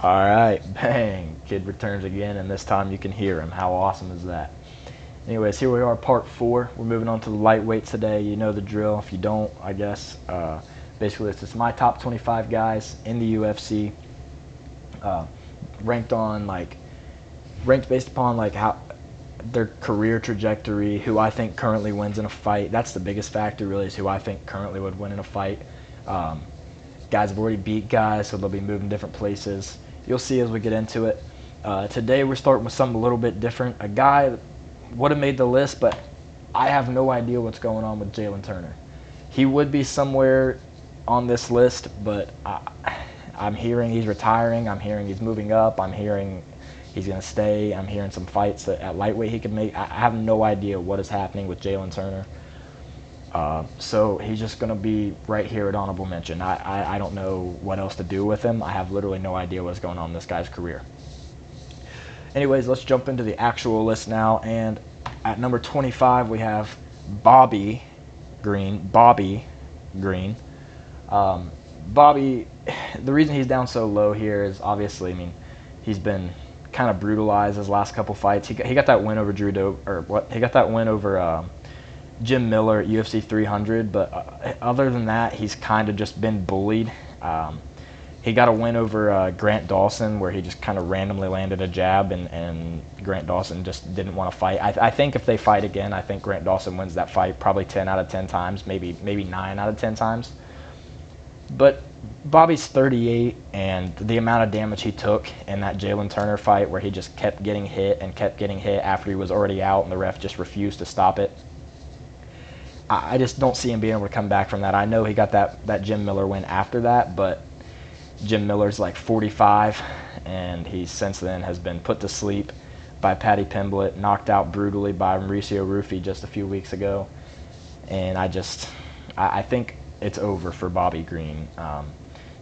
All right, bang. Kid returns again, and this time you can hear him. How awesome is that? Anyways, here we are, part 4. We're moving on to the lightweights today. You know the drill. If you don't, I guess. Basically, it's just my top 25 guys in the UFC, uh, ranked based upon how their career trajectory, who I think currently wins in a fight. That's the biggest factor, really, is who I think currently would win in a fight. Guys have already beat guys, so they'll be moving different places. You'll see as we get into it. Today we're starting with something a little bit different. A guy would have made the list, but I have no idea what's going on with Jalen Turner. He would be somewhere on this list, but I'm hearing he's retiring. I'm hearing he's moving up. I'm hearing he's going to stay. I'm hearing some fights that at lightweight he could make. I have no idea what is happening with Jalen Turner. So he's just going to be right here at honorable mention. I don't know what else to do with him. I have literally no idea what's going on in this guy's career. Anyways, let's jump into the actual list now. And at number 25, we have Bobby Green. Bobby, the reason he's down so low here is obviously, he's been kind of brutalized his last couple fights. He got that win over He got that win over Jim Miller at UFC 300, but other than that, he's kind of just been bullied. He got a win over Grant Dawson, where he just kind of randomly landed a jab, and Grant Dawson just didn't want to fight. I think if they fight again, I think Grant Dawson wins that fight probably 10 out of 10 times, maybe 9 out of 10 times. But Bobby's 38, and the amount of damage he took in that Jalen Turner fight, where he just kept getting hit after he was already out, and the ref just refused to stop it. I just don't see him being able to come back from that. I know he got that Jim Miller win after that, but Jim Miller's like 45, and he since then has been put to sleep by Paddy Pimblett, knocked out brutally by Mauricio Rufy just a few weeks ago. And I think it's over for Bobby Green.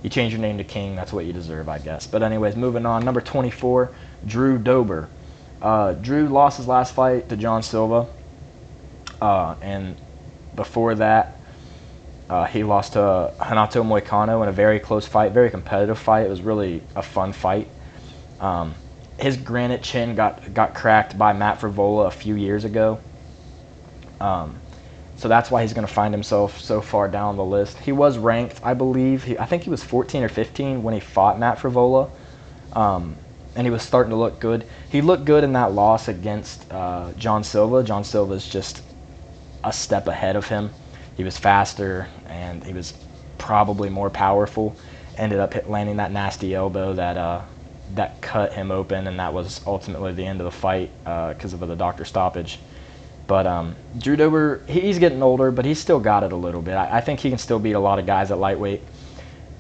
You change your name to King, that's what you deserve, I guess. But anyways, moving on. Number 24, Drew Dober. Drew lost his last fight to John Silva, and before that, he lost to Renato Moicano in a very close fight, very competitive fight. It was really a fun fight. His granite chin got cracked by Matt Frivola a few years ago. So that's why he's going to find himself so far down the list. He was ranked, I believe. I think he was 14 or 15 when he fought Matt Frivola, and he was starting to look good. He looked good in that loss against John Silva. John Silva's just a step ahead of him. He was faster, and he was probably more powerful. Ended up landing that nasty elbow that cut him open, and that was ultimately the end of the fight because of the doctor stoppage. But Drew Dober, he's getting older, but he's still got it a little bit. I think he can still beat a lot of guys at lightweight,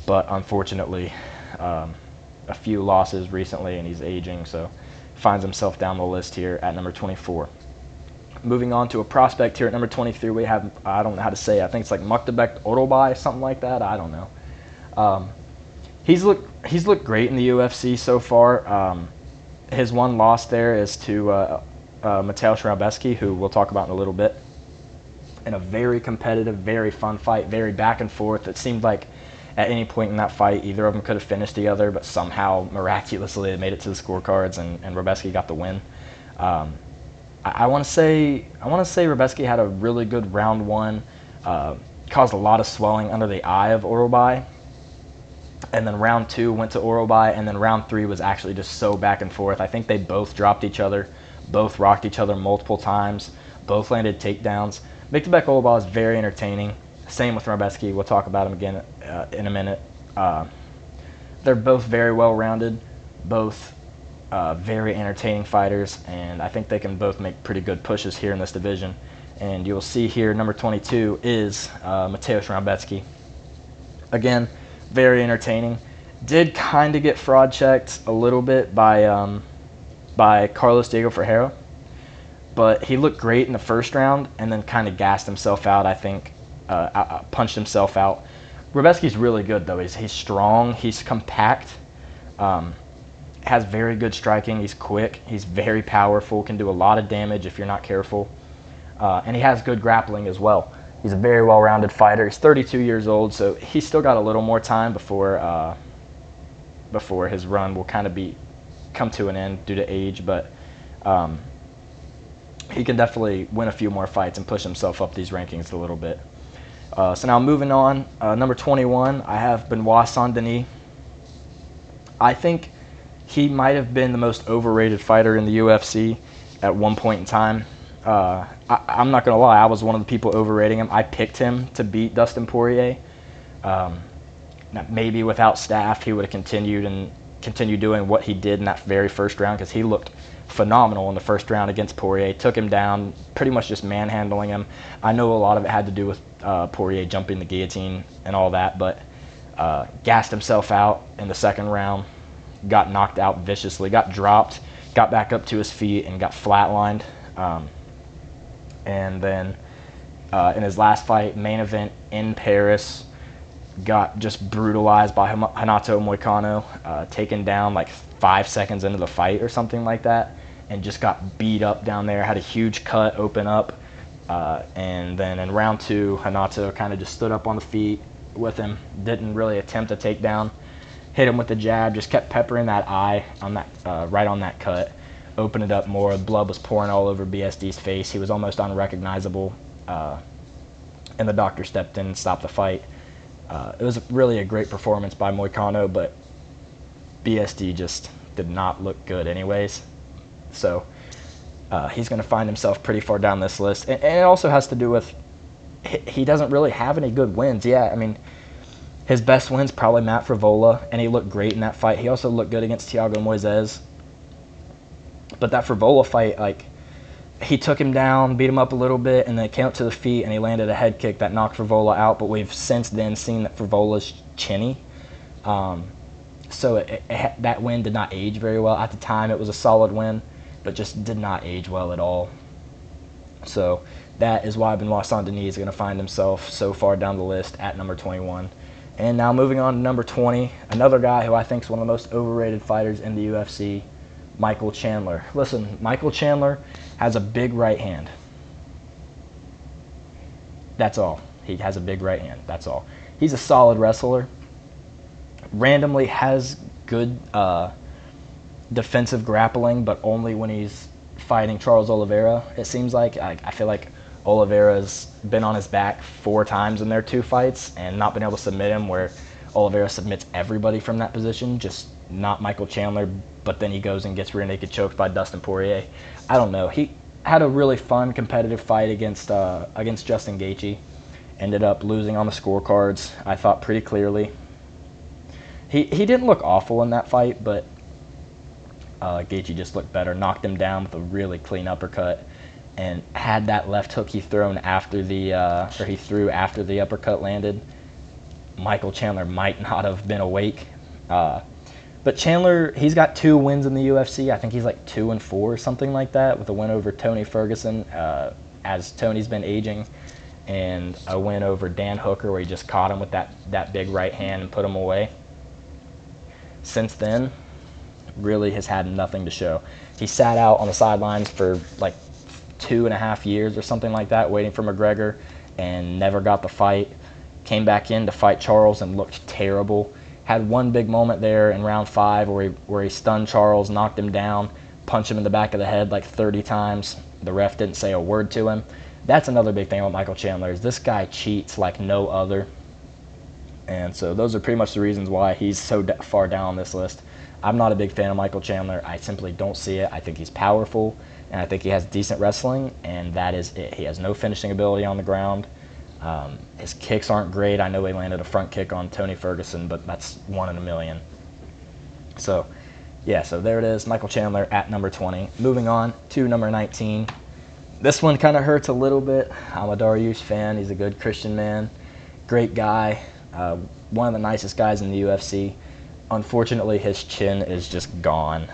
but unfortunately, a few losses recently, and he's aging, so finds himself down the list here at number 24. Moving on to a prospect here at number 23, we have, I don't know how to say it. I think it's like Muktabek Odobai, something like that. I don't know. He's looked great in the UFC so far. His one loss there is to Mateusz Rebecki, who we'll talk about in a little bit. In a very competitive, very fun fight, very back and forth. It seemed like at any point in that fight, either of them could have finished the other, but somehow, miraculously, they made it to the scorecards, and Rebecki got the win. I want to say Rebecki had a really good round one, caused a lot of swelling under the eye of Orobai, and then round 2 went to Orobai, and then round 3 was actually just so back and forth. I think they both dropped each other, both rocked each other multiple times, both landed takedowns. Muktabek Odobai is very entertaining. Same with Rebecki. We'll talk about him again in a minute. They're both very well-rounded, both very entertaining fighters, and I think they can both make pretty good pushes here in this division. And you'll see here, number 22 is Mateusz Rebecki. Again, very entertaining. Did kind of get fraud checked a little bit by Carlos Diego Ferreira, but he looked great in the first round and then kind of gassed himself out, I think, punched himself out. Rebecki's really good, though. He's strong, he's compact, has very good striking, he's quick, he's very powerful, can do a lot of damage if you're not careful, and he has good grappling as well. He's a very well-rounded fighter. He's 32 years old, so he's still got a little more time before before his run will kind of come to an end due to age, but he can definitely win a few more fights and push himself up these rankings a little bit. So now moving on, number 21, I have Benoit Saint-Denis. I think he might have been the most overrated fighter in the UFC at one point in time. I'm not going to lie, I was one of the people overrating him. I picked him to beat Dustin Poirier. Maybe without staff, he would have continued doing what he did in that very first round, because he looked phenomenal in the first round against Poirier. Took him down, pretty much just manhandling him. I know a lot of it had to do with Poirier jumping the guillotine and all that, but gassed himself out in the second round, got knocked out viciously, got dropped, got back up to his feet, and got flatlined. And then in his last fight, main event in Paris, got just brutalized by Renato Moicano, taken down like 5 seconds into the fight or something like that, and just got beat up down there, had a huge cut open up. And then in round 2, Renato kind of just stood up on the feet with him, didn't really attempt a takedown, hit him with the jab, just kept peppering that eye on that right on that cut, opened it up more. Blood was pouring all over BSD's face. He was almost unrecognizable, and the doctor stepped in and stopped the fight. It was really a great performance by Moicano, but BSD just did not look good anyways. So he's going to find himself pretty far down this list. And it also has to do with he doesn't really have any good wins. Yeah, I mean, his best win's probably Matt Frivola, and he looked great in that fight. He also looked good against Thiago Moises. But that Frivola fight, like, he took him down, beat him up a little bit, and then came up to the feet, and he landed a head kick that knocked Frivola out. But we've since then seen that Frivola's chinny. So that win did not age very well. At the time, it was a solid win, but just did not age well at all. So that is why Benoit Saint-Denis is going to find himself so far down the list at number 21. And now moving on to number 20, another guy who I think is one of the most overrated fighters in the UFC, Michael Chandler. Listen, Michael Chandler has a big right hand. That's all. He has a big right hand. That's all. He's a solid wrestler. Randomly has good defensive grappling, but only when he's fighting Charles Oliveira. It seems like I feel like Oliveira's been on his back 4 times in their 2 fights and not been able to submit him, where Oliveira submits everybody from that position, just not Michael Chandler. But then he goes and gets rear naked choked by Dustin Poirier. I don't know. He had a really fun competitive fight against Justin Gaethje. Ended up losing on the scorecards, I thought, pretty clearly. He didn't look awful in that fight, but Gaethje just looked better. Knocked him down with a really clean uppercut, and had that left hook he threw after the uppercut landed, Michael Chandler might not have been awake. But Chandler, he's got 2 wins in the UFC. I think he's like 2-4 or something like that, with a win over Tony Ferguson, as Tony's been aging, and a win over Dan Hooker, where he just caught him with that big right hand and put him away. Since then, really has had nothing to show. He sat out on the sidelines for like 2.5 years or something like that, waiting for McGregor, and never got the fight. Came back in to fight Charles and looked terrible. Had one big moment there in round 5 where he stunned Charles, knocked him down, punched him in the back of the head like 30 times. The ref didn't say a word to him. That's another big thing about Michael Chandler, is this guy cheats like no other. And so those are pretty much the reasons why he's so far down on this list. I'm not a big fan of Michael Chandler. I simply don't see it. I think he's powerful, and I think he has decent wrestling, and that is it. He has no finishing ability on the ground. His kicks aren't great. I know he landed a front kick on Tony Ferguson, but that's 1 in a million. So, yeah, so there it is. Michael Chandler at number 20. Moving on to number 19. This one kind of hurts a little bit. I'm a Dariush fan. He's a good Christian man. Great guy. One of the nicest guys in the UFC. Unfortunately, his chin is just gone.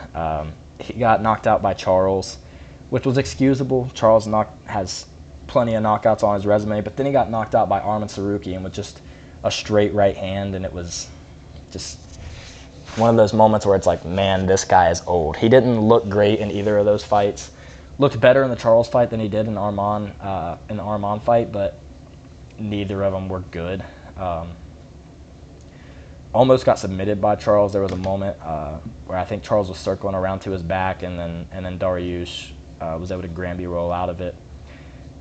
He got knocked out by Charles, which was excusable. Charles has plenty of knockouts on his resume, but then he got knocked out by Arman Sarukian with just a straight right hand, and it was just one of those moments where it's like, man, this guy is old. He didn't look great in either of those fights. Looked better in the Charles fight than he did in the Arman fight, but neither of them were good. almost got submitted by Charles. There was a moment where I think Charles was circling around to his back, and then Dariush was able to Granby roll out of it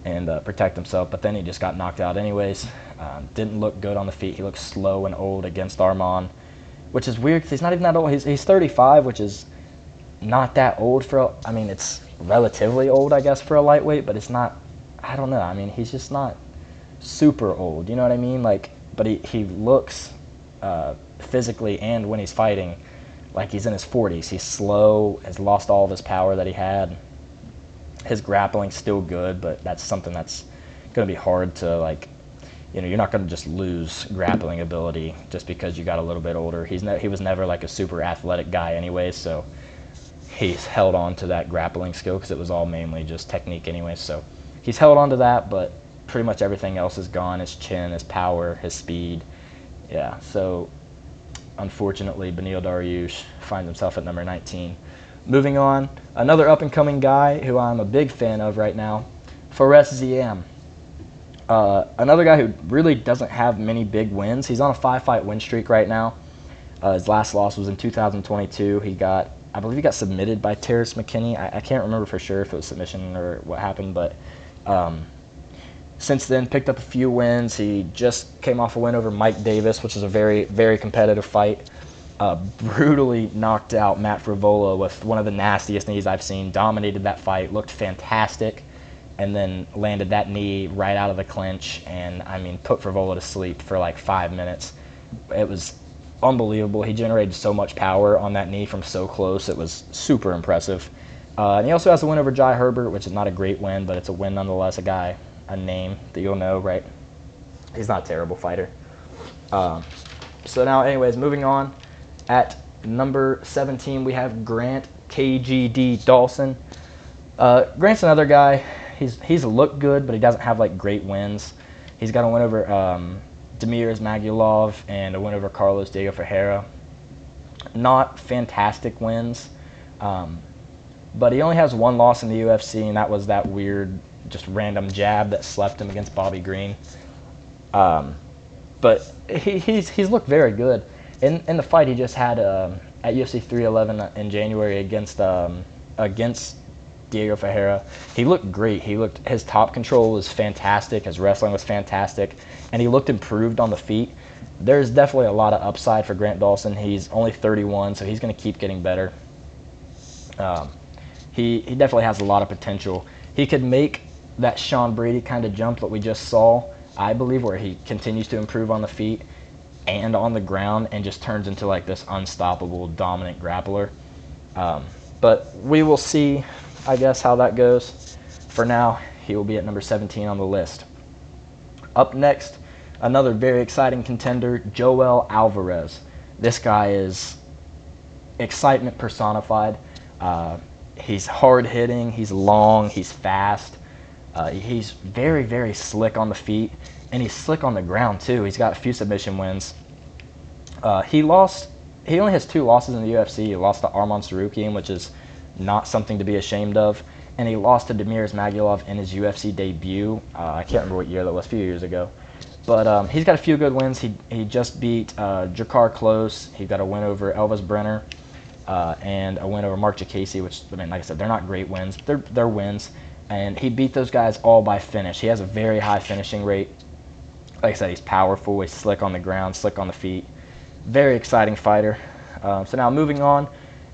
and protect himself. But then he just got knocked out anyways. Didn't look good on the feet. He looked slow and old against Arman, which is weird because he's not even that old. He's 35, which is not that old for. I mean, it's relatively old, I guess, for a lightweight, but it's not. I don't know. I mean, he's just not super old. You know what I mean? Like, but he looks physically and when he's fighting like he's in his 40s. He's slow. Has lost all of his power that he had. His grappling's still good, but that's something that's going to be hard to, like, you know, you're not going to just lose grappling ability just because you got a little bit older. He was never like a super athletic guy anyway, so he's held on to that grappling skill because it was all mainly just technique anyway. So he's held on to that, but pretty much everything else is gone. His chin, his power, his speed. Yeah, so unfortunately, Beneil Dariush finds himself at number 19. Moving on, another up-and-coming guy who I'm a big fan of right now, Fares Ziam. Another guy who really doesn't have many big wins. He's on a 5-fight win streak right now. His last loss was in 2022. I believe he got submitted by Terrence McKinney. I can't remember for sure if it was submission or what happened, but since then picked up a few wins. He just came off a win over Mike Davis, which is a very, very competitive fight. Brutally knocked out Matt Frivola with one of the nastiest knees I've seen. Dominated that fight, looked fantastic, and then landed that knee right out of the clinch and, I mean, put Frivola to sleep for like 5 minutes. It was unbelievable. He generated so much power on that knee from so close. It was super impressive. And he also has a win over Jai Herbert, which is not a great win, but it's a win nonetheless. A name that you'll know, right? He's not a terrible fighter. So now, anyways, moving on. At number 17, we have Grant KGD Dawson. Grant's another guy. He's looked good, but he doesn't have like great wins. He's got a win over Demir Ismagulov and a win over Carlos Diego Ferreira. Not fantastic wins, but he only has one loss in the UFC, and that was that weird, just random jab that slept him against Bobby Green. But he's looked very good. In the fight he just had at UFC 311 in January against Diego Ferreira, he looked great. His top control was fantastic. His wrestling was fantastic, and he looked improved on the feet. There's definitely a lot of upside for Grant Dawson. He's only 31, so he's going to keep getting better. He definitely has a lot of potential. He could make that Sean Brady kind of jump that we just saw, I believe, where he continues to improve on the feet and on the ground and just turns into like this unstoppable, dominant grappler. But we will see, I guess, how that goes. For now, he will be at number 17 on the list. Up next, another very exciting contender, Joel Alvarez. This guy is excitement personified. He's hard-hitting, he's long, he's fast. He's very, very slick on the feet, and he's slick on the ground too. He's got a few submission wins. He only has 2 losses in the UFC. He lost to Arman Sarukian, which is not something to be ashamed of, and he lost to Demir Ismagulov in his UFC debut. I can't remember what year that was, a few years ago. But he's got a few good wins. He just beat Jakar Close. He got a win over Elvis Brenner and a win over Mark Jacasey, which, I mean, like I said, they're not great wins. They're wins. And he beat those guys all by finish. He has a very high finishing rate. Like I said, he's powerful. He's slick on the ground, slick on the feet. Very exciting fighter. So now moving on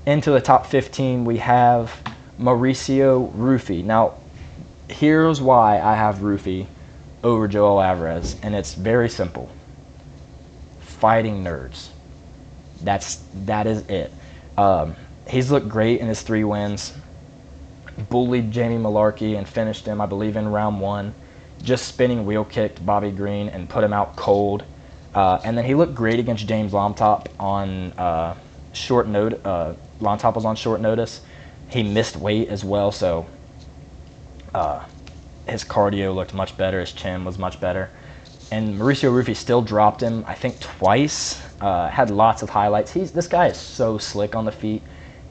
into the top 15, we have Mauricio Rufy. Now, here's why I have Rufy over Joel Alvarez, and it's very simple. Fighting nerds. That is it. He's looked great in his 3 wins. Bullied Jamie Malarkey and finished him, I believe, in round 1. Just spinning wheel kicked Bobby Green and put him out cold. And then he looked great against James Lomtop on short notice. Lomtop was on short notice. He missed weight as well, so his cardio looked much better. His chin was much better. And Mauricio Rufy still dropped him, I think, twice. Had lots of highlights. This guy is so slick on the feet.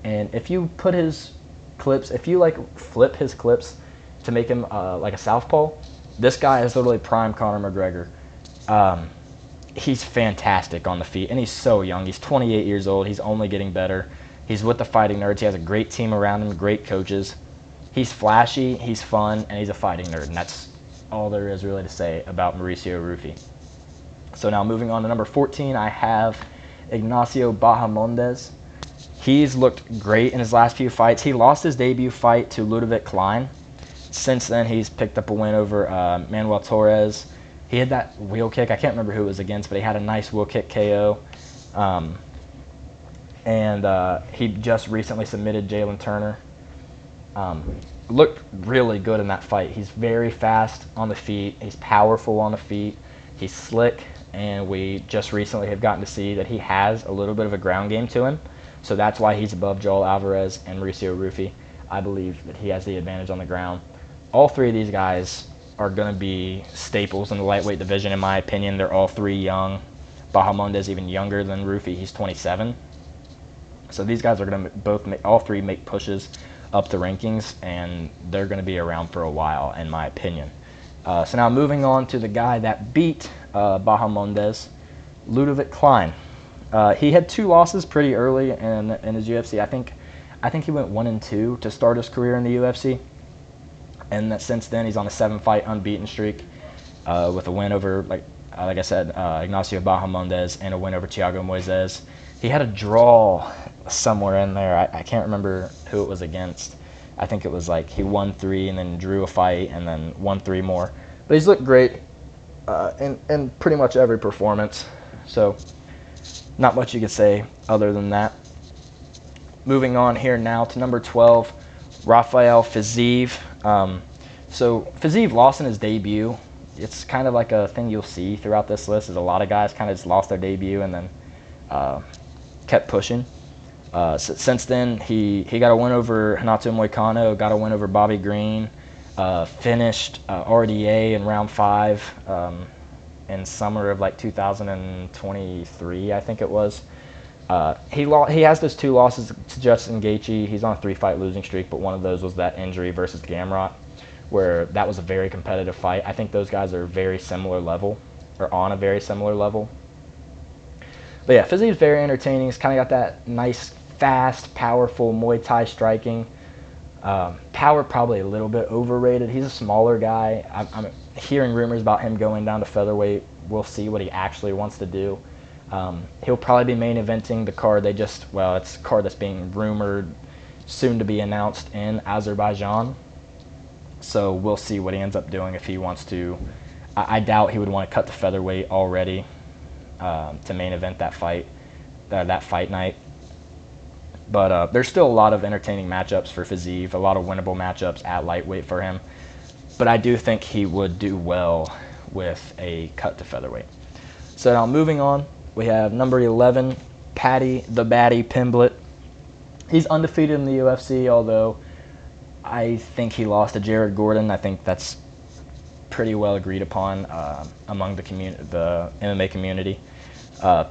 And if you put his clips, if you like flip his clips to make him like a southpaw, this guy is literally prime Conor McGregor. he's fantastic on the feet, and he's so young. He's 28 years old. He's only getting better. He's with the Fighting Nerds. He has a great team around him, great coaches. He's flashy, he's fun, and he's a fighting nerd, and that's all there is really to say about Mauricio Rufy. So now moving on to number 14, I have Ignacio Bahamondes. He's looked great in his last few fights. He lost his debut fight to Ludovic Klein. Since then, he's picked up a win over Manuel Torres. He had that wheel kick. I can't remember who it was against, but he had a nice wheel kick KO. He just recently submitted Jalen Turner. Looked really good in that fight. He's very fast on the feet. He's powerful on the feet. He's slick, and we just recently have gotten to see that he has a little bit of a ground game to him. So that's why he's above Joel Alvarez and Mauricio Rufy. I believe that he has the advantage on the ground. All three of these guys are going to be staples in the lightweight division, in my opinion. They're all three young. Bahamondes even younger than Rufy. He's 27. So these guys are going to all three make pushes up the rankings, and they're going to be around for a while, in my opinion. So now moving on to the guy that beat Bahamondes, Ludovic Klein. He had 2 losses pretty early in his UFC. I think he went 1-2 to start his career in the UFC, and that since then he's on a 7-fight unbeaten streak with a win over, like I said, Ignacio Bahamondes, and a win over Thiago Moises. He had a draw somewhere in there. I can't remember who it was against. I think it was like he won 3 and then drew a fight and then won 3 more. But he's looked great in pretty much every performance. So not much you could say other than that. Moving on here now to number 12, Rafael Fiziev. So Fiziev lost in his debut. It's kind of like a thing you'll see throughout this list, is a lot of guys kind of just lost their debut and then kept pushing. Since then, he got a win over Renato Moicano, got a win over Bobby Green, finished RDA in round 5 in summer of like 2023, I think it was. He has those 2 losses to Justin Gaethje. He's on a 3-fight losing streak, but one of those was that injury versus Gamrot, where that was a very competitive fight. I think those guys are very similar level, or on a very similar level. But yeah, Fiziev's very entertaining. He's kind of got that nice, fast, powerful Muay Thai striking. Power probably a little bit overrated. He's a smaller guy. I'm hearing rumors about him going down to featherweight. We'll see what he actually wants to do. He'll probably be main eventing the card it's a card that's being rumored soon to be announced in Azerbaijan. So we'll see what he ends up doing if he wants to. I doubt he would want to cut to featherweight already to main event that fight night. But there's still a lot of entertaining matchups for Fiziev, a lot of winnable matchups at lightweight for him. But I do think he would do well with a cut to featherweight. So now moving on, we have number 11, Paddy the Baddy Pimblett. He's undefeated in the UFC, although I think he lost to Jared Gordon. I think that's pretty well agreed upon among the MMA community.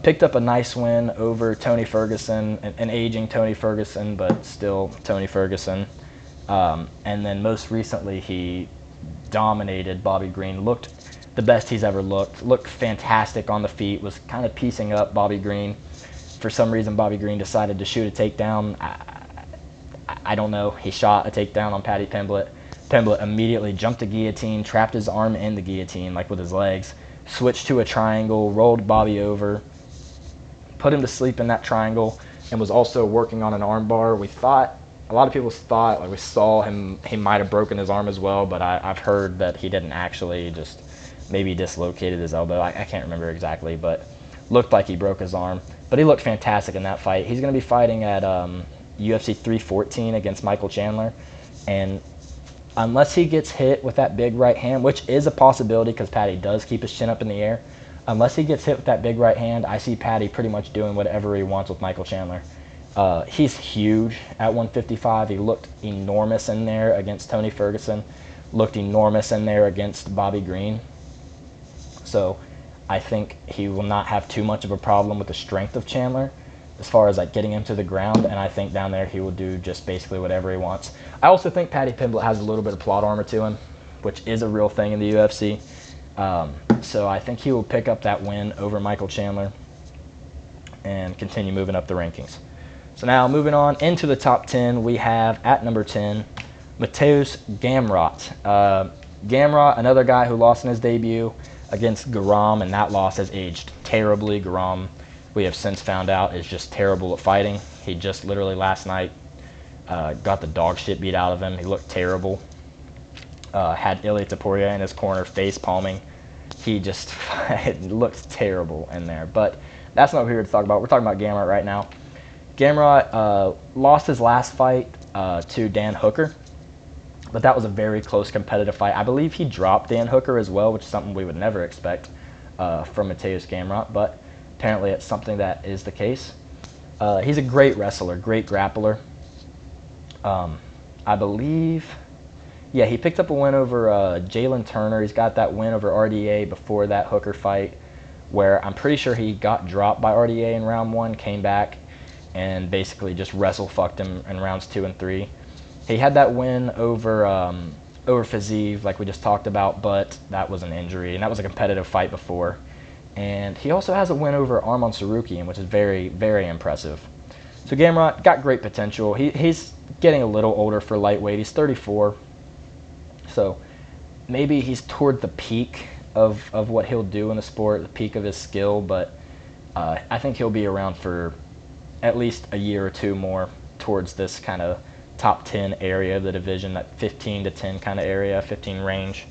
Picked up a nice win over Tony Ferguson, an aging Tony Ferguson, but still Tony Ferguson. And then most recently, he dominated Bobby Green, looked the best he's ever looked fantastic on the feet, was kind of piecing up Bobby Green. For some reason, Bobby Green decided to shoot a takedown. I don't know. He shot a takedown on Paddy Pimblett. Pimblett immediately jumped the guillotine, trapped his arm in the guillotine, like with his legs, switched to a triangle, rolled Bobby over, put him to sleep in that triangle, and was also working on an armbar. A lot of people thought, like we saw him, he might have broken his arm as well, but I've heard that he didn't actually, just maybe dislocated his elbow. I can't remember exactly, but looked like he broke his arm. But he looked fantastic in that fight. He's going to be fighting at UFC 314 against Michael Chandler, and unless he gets hit with that big right hand, which is a possibility because Paddy does keep his chin up in the air, unless he gets hit with that big right hand, I see Paddy pretty much doing whatever he wants with Michael Chandler. He's huge at 155. He looked enormous in there against Tony Ferguson, looked enormous in there against Bobby Green. So I think he will not have too much of a problem with the strength of Chandler as far as like getting him to the ground, and I think down there he will do just basically whatever he wants. I also think Paddy Pimblett has a little bit of plot armor to him, which is a real thing in the UFC. So I think he will pick up that win over Michael Chandler and continue moving up the rankings. So now moving on into the top 10, we have at number 10, Mateusz Gamrot. Gamrot, another guy who lost in his debut against Garam, and that loss has aged terribly. Garam, we have since found out, is just terrible at fighting. He just literally last night got the dog shit beat out of him. He looked terrible. Had Ilia Topuria in his corner face palming. He just it looked terrible in there. But that's not what we're here to talk about. We're talking about Gamrot right now. Gamrot lost his last fight to Dan Hooker, but that was a very close competitive fight. I believe he dropped Dan Hooker as well, which is something we would never expect from Mateusz Gamrot, but apparently it's something that is the case. He's a great wrestler, great grappler. I believe, yeah, he picked up a win over Jalen Turner. He's got that win over RDA before that Hooker fight, where I'm pretty sure he got dropped by RDA in round 1, came back, and basically just wrestle-fucked him in rounds 2 and 3. He had that win over Fiziev, like we just talked about, but that was an injury, and that was a competitive fight before. And he also has a win over Arman Sarukian, which is very, very impressive. So Gamrot got great potential. He's getting a little older for lightweight. He's 34, so maybe he's toward the peak of what he'll do in the sport, the peak of his skill, but I think he'll be around for at least a year or two more towards this kind of top 10 area of the division, that 15 to 10 kind of area, 15 range.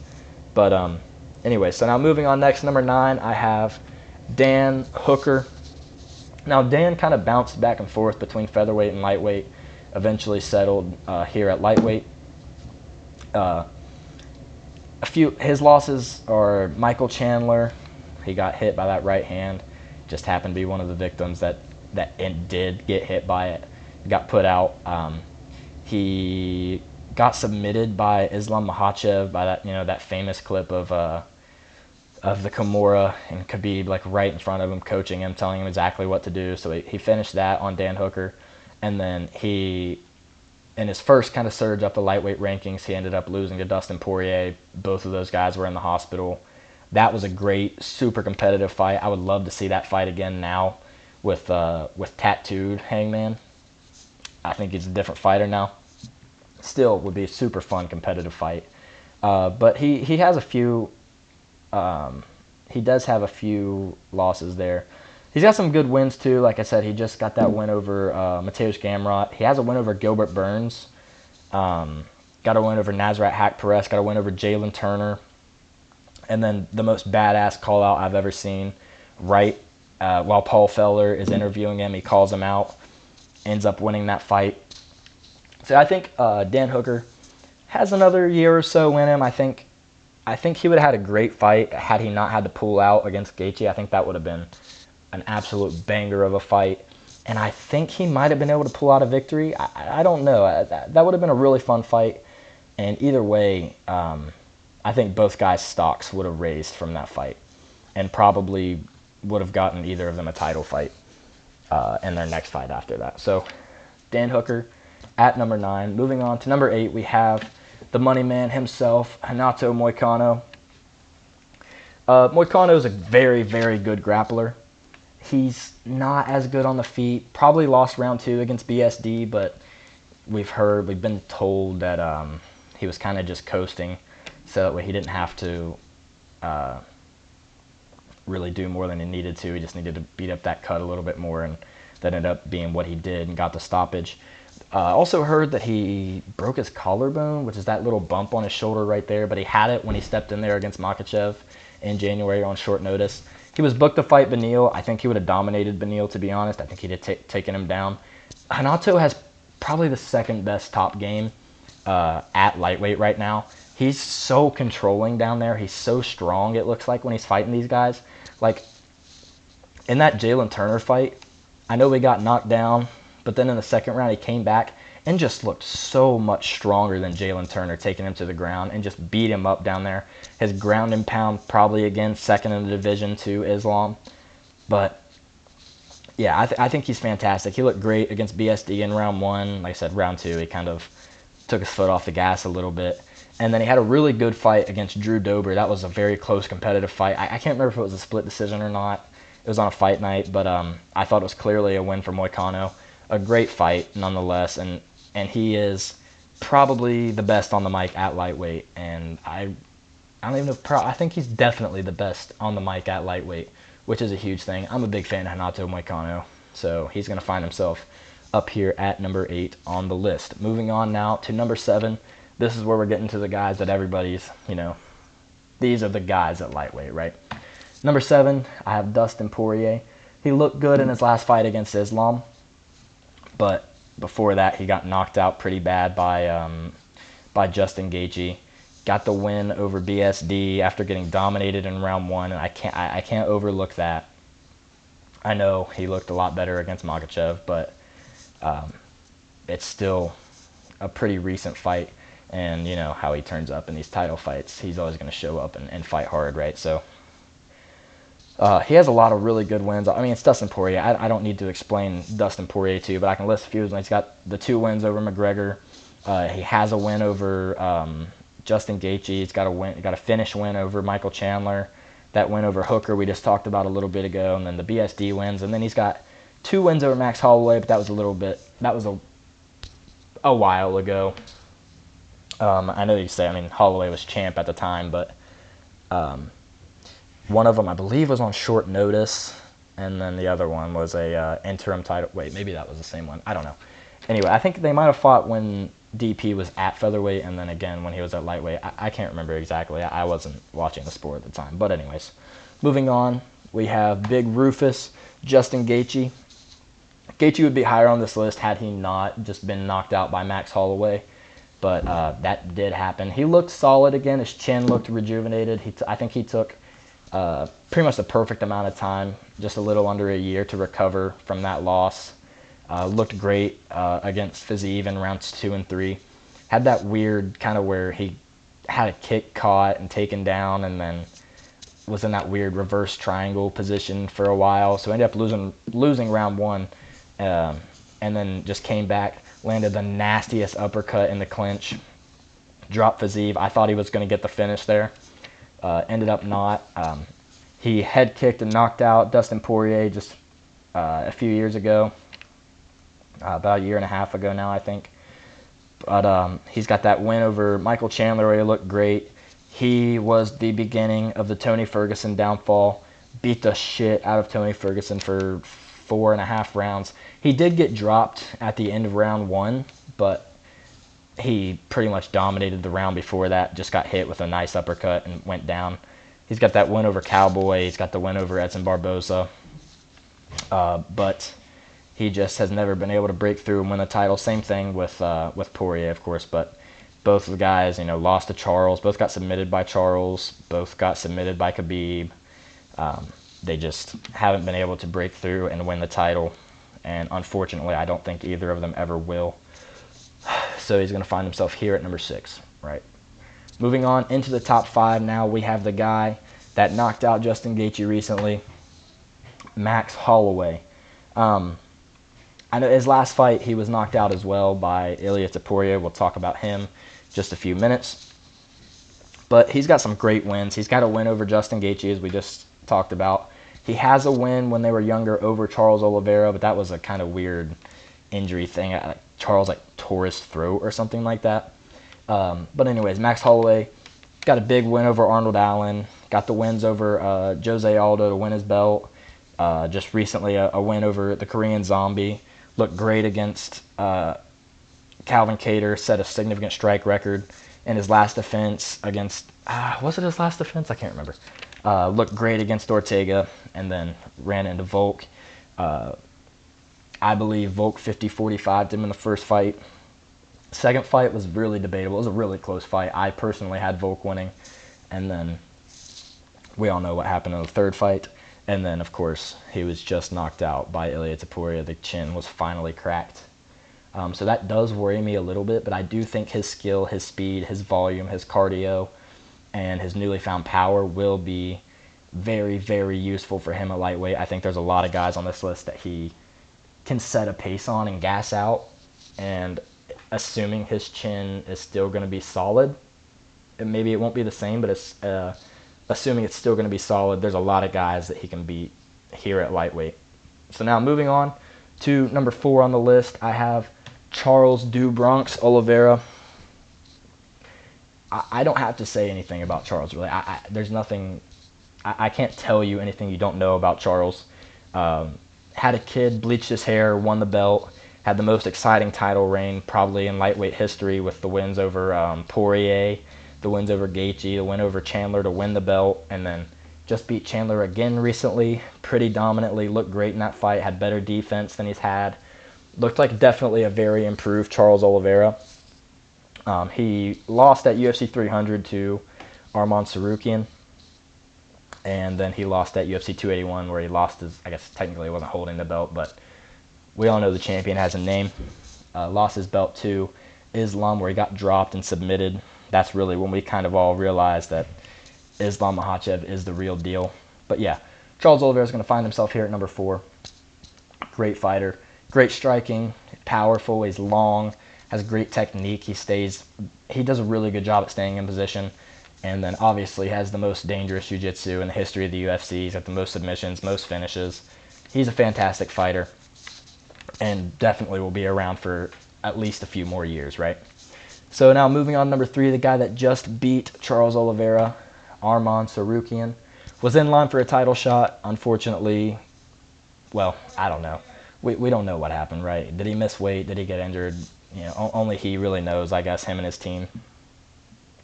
But anyway, so now moving on next, number 9, I have Dan Hooker. Now Dan kind of bounced back and forth between featherweight and lightweight, eventually settled here at lightweight. His losses are Michael Chandler. He got hit by that right hand. Just happened to be one of the victims that did get hit by it. Got put out. He got submitted by Islam Makhachev by that famous clip of the Kimura and Khabib like right in front of him, coaching him, telling him exactly what to do. So he finished that on Dan Hooker, and then he, in his first kind of surge up the lightweight rankings, he ended up losing to Dustin Poirier. Both of those guys were in the hospital. That was a great, super competitive fight. I would love to see that fight again now with tattooed Hangman. I think he's a different fighter now. Still would be a super fun competitive fight. But he has a few. He does have a few losses there. He's got some good wins too. Like I said, he just got that win over Mateusz Gamrot. He has a win over Gilbert Burns. Got a win over Nasrat Haqparast. Got a win over Jalen Turner. And then the most badass call out I've ever seen, right while Paul Felder is interviewing him, he calls him out, ends up winning that fight. So I think Dan Hooker has another year or so in him. I think he would have had a great fight had he not had to pull out against Gaethje. I think that would have been an absolute banger of a fight. And I think he might have been able to pull out a victory. I don't know. That would have been a really fun fight. And either way, I think both guys' stocks would have raised from that fight and probably would have gotten either of them a title fight in their next fight after that. So Dan Hooker at number 9. Moving on to number 8, we have the money man himself, Renato Moicano. Moicano is a very, very good grappler. He's not as good on the feet. Probably lost round 2 against BSD, but we've been told that he was kind of just coasting, so that way he didn't have to really do more than he needed to. He just needed to beat up that cut a little bit more, and that ended up being what he did and got the stoppage. Also heard that he broke his collarbone, which is that little bump on his shoulder right there, but he had it when he stepped in there against Makhachev in January on short notice. He was booked to fight Beneil. I think he would have dominated Beneil, to be honest. I think he'd have taken him down. Renato has probably the second best top game at lightweight right now. He's so controlling down there. He's so strong, it looks like, when he's fighting these guys. Like, in that Jalen Turner fight, I know we got knocked down, but then in the second round, he came back and just looked so much stronger than Jalen Turner, taking him to the ground and just beat him up down there. His ground and pound probably, again, second in the division to Islam. But, yeah, I think he's fantastic. He looked great against BSD in round 1. Like I said, round 2, he kind of took his foot off the gas a little bit. And then he had a really good fight against Drew Dober. That was a very close competitive fight. I can't remember if it was a split decision or not. It was on a fight night, but I thought it was clearly a win for Moicano. A great fight nonetheless, and he is probably the best on the mic at lightweight, and I don't even know. I think he's definitely the best on the mic at lightweight, which is a huge thing. I'm a big fan of Renato Moicano, so he's going to find himself up here at number 8 on the list. Moving on now to number 7. This is where we're getting to the guys that everybody's, these are the guys at lightweight, right? Number 7, I have Dustin Poirier. He looked good in his last fight against Islam, but before that he got knocked out pretty bad by Justin Gaethje. Got the win over BSD after getting dominated in round 1, and I can't overlook that. I know he looked a lot better against Makhachev, but it's still a pretty recent fight, and you know how he turns up in these title fights. He's always going to show up and fight hard, right? So he has a lot of really good wins. I mean, it's Dustin Poirier. I don't need to explain Dustin Poirier to you, but I can list a few of them. He's got the 2 wins over McGregor. He has a win over Justin Gaethje. He's got a finish win over Michael Chandler. That win over Hooker we just talked about a little bit ago, and then the BSD wins, and then he's got 2 wins over Max Holloway, but that was a while ago. I know you say, Holloway was champ at the time, but one of them I believe was on short notice, and then the other one was a interim title. Wait, maybe that was the same one. I don't know. Anyway, I think they might have fought when DP was at featherweight, and then again when he was at lightweight. I can't remember exactly. I wasn't watching the sport at the time. But anyways, moving on, we have Big Rufus, Justin Gaethje. Gaethje would be higher on this list had he not just been knocked out by Max Holloway, but that did happen. He looked solid again. His chin looked rejuvenated. I think he took pretty much the perfect amount of time, just a little under a year, to recover from that loss. Looked great against Fiziev in rounds 2 and 3. Had that weird kind of where he had a kick caught and taken down, and then was in that weird reverse triangle position for a while. So ended up losing round 1, and then just came back, landed the nastiest uppercut in the clinch, dropped Fiziev. I thought he was going to get the finish there. Ended up not. He head kicked and knocked out Dustin Poirier just a few years ago. About a year and a half ago now, I think. But he's got that win over Michael Chandler where he looked great. He was the beginning of the Tony Ferguson downfall. Beat the shit out of Tony Ferguson for 4.5 rounds. He did get dropped at the end of round 1, but he pretty much dominated the round before that. Just got hit with a nice uppercut and went down. He's got that win over Cowboy. He's got the win over Edson Barboza. But he just has never been able to break through and win the title. Same thing with Poirier, of course, but both of the guys, lost to Charles. Both got submitted by Charles. Both got submitted by Khabib. They just haven't been able to break through and win the title, and unfortunately, I don't think either of them ever will. So he's going to find himself here at number 6, right? Moving on into the top 5 now, we have the guy that knocked out Justin Gaethje recently, Max Holloway. I know his last fight, he was knocked out as well by Ilia Topuria. We'll talk about him just a few minutes. But he's got some great wins. He's got a win over Justin Gaethje, as we just talked about. He has a win when they were younger over Charles Oliveira, but that was a kind of weird injury thing. Charles tore his throat or something like that. But anyways, Max Holloway got a big win over Arnold Allen. Got the wins over Jose Aldo to win his belt. Just recently a win over the Korean Zombie. Looked great against Calvin Kattar, set a significant strike record in his last defense against, was it his last defense? I can't remember. Looked great against Ortega, and then ran into Volk. I believe Volk 50-45'd him in the first fight. Second fight was really debatable. It was a really close fight. I personally had Volk winning, and then we all know what happened in the third fight. And then, of course, he was just knocked out by Ilia Topuria. The chin was finally cracked. So that does worry me a little bit, but I do think his skill, his speed, his volume, his cardio, and his newly found power will be very, very useful for him at lightweight. I think there's a lot of guys on this list that he can set a pace on and gas out, and assuming his chin is still going to be solid, maybe it won't be the same, but it's assuming it's still going to be solid. There's a lot of guys that he can beat here at lightweight. So now moving on to number 4 on the list, I have Charles "Do Bronx" Oliveira. I don't have to say anything about Charles, really. There's nothing. I can't tell you anything you don't know about Charles. Had a kid, bleached his hair, won the belt, had the most exciting title reign probably in lightweight history with the wins over Poirier, the wins over Gaethje, the win over Chandler to win the belt, and then just beat Chandler again recently, pretty dominantly, looked great in that fight, had better defense than he's had. Looked like definitely a very improved Charles Oliveira. He lost at UFC 300 to Arman Tsarukyan, and then he lost at UFC 281 where he lost his, I guess technically he wasn't holding the belt, but we all know the champion has a name. Lost his belt to Islam where he got dropped and submitted. That's really when we kind of all realized that Islam Makhachev is the real deal. But yeah, Charles Oliveira is going to find himself here at number 4. Great fighter, great striking, powerful, he's long, has great technique. He does a really good job at staying in position, and then obviously has the most dangerous jiu-jitsu in the history of the UFC. He's got the most submissions, most finishes. He's a fantastic fighter, and definitely will be around for at least a few more years, right? So now moving on to number 3, the guy that just beat Charles Oliveira, Arman Tsarukyan, was in line for a title shot. Unfortunately, well, I don't know. We don't know what happened, right? Did he miss weight? Did he get injured? You know, only he really knows, I guess, him and his team.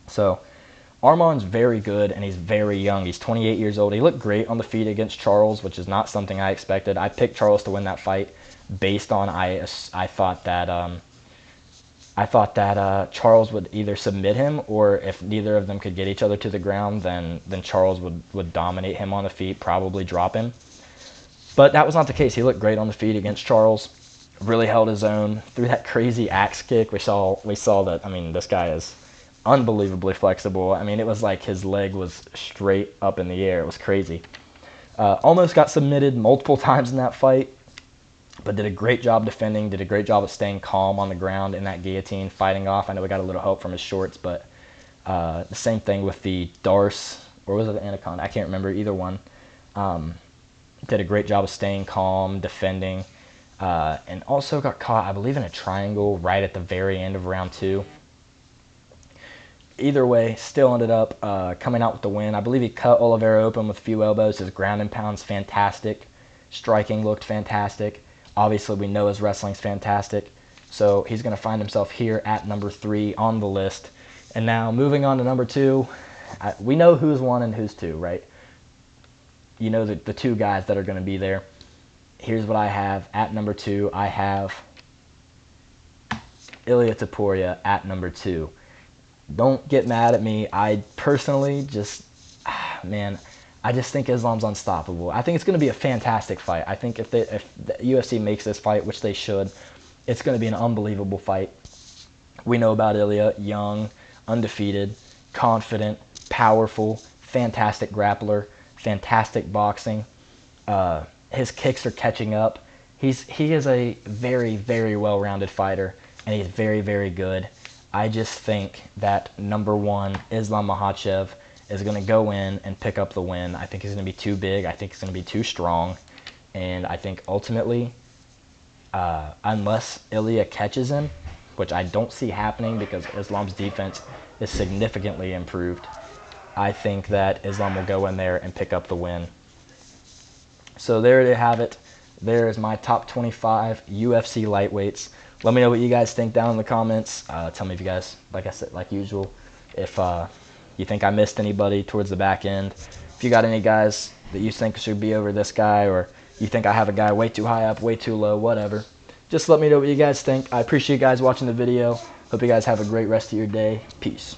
So Arman's very good, and he's very young. He's 28 years old. He looked great on the feet against Charles, which is not something I expected. I picked Charles to win that fight based on I thought that Charles would either submit him, or if neither of them could get each other to the ground, then Charles would dominate him on the feet, probably drop him. But that was not the case. He looked great on the feet against Charles. Really held his own. Threw that crazy axe kick. We saw that. I mean, this guy is unbelievably flexible. I mean, it was like his leg was straight up in the air. It was crazy. Almost got submitted multiple times in that fight, but did a great job defending. Did a great job of staying calm on the ground in that guillotine, fighting off. I know we got a little help from his shorts, but the same thing with the Darce, or was it the Anaconda? I can't remember either one. Did a great job of staying calm, defending, and also got caught, I believe, in a triangle right at the very end of round 2. Either way, still ended up coming out with the win. I believe he cut Oliveira open with a few elbows. His ground and pound's fantastic. Striking looked fantastic. Obviously, we know his wrestling's fantastic. So he's going to find himself here at number 3 on the list. And now moving on to number 2, we know who's 1 and who's 2, right? You know the 2 guys that are going to be there. Here's what I have at number 2. I have Ilia Topuria at number 2. Don't get mad at me. I personally just, I just think Islam's unstoppable. I think it's going to be a fantastic fight. I think if the UFC makes this fight, which they should, it's going to be an unbelievable fight. We know about Ilia, young, undefeated, confident, powerful, fantastic grappler, fantastic boxing. His kicks are catching up. He is a very, very well-rounded fighter, and he's very, very good. I just think that number 1, Islam Makhachev, is going to go in and pick up the win. I think he's going to be too big. I think he's going to be too strong. And I think ultimately, unless Ilia catches him, which I don't see happening because Islam's defense is significantly improved, I think that Islam will go in there and pick up the win. So there you have it. There is my top 25 UFC lightweights. Let me know what you guys think down in the comments. Tell me if you guys, like I said, like usual, if you think I missed anybody towards the back end. If you got any guys that you think should be over this guy, or you think I have a guy way too high up, way too low, whatever, just let me know what you guys think. I appreciate you guys watching the video. Hope you guys have a great rest of your day. Peace.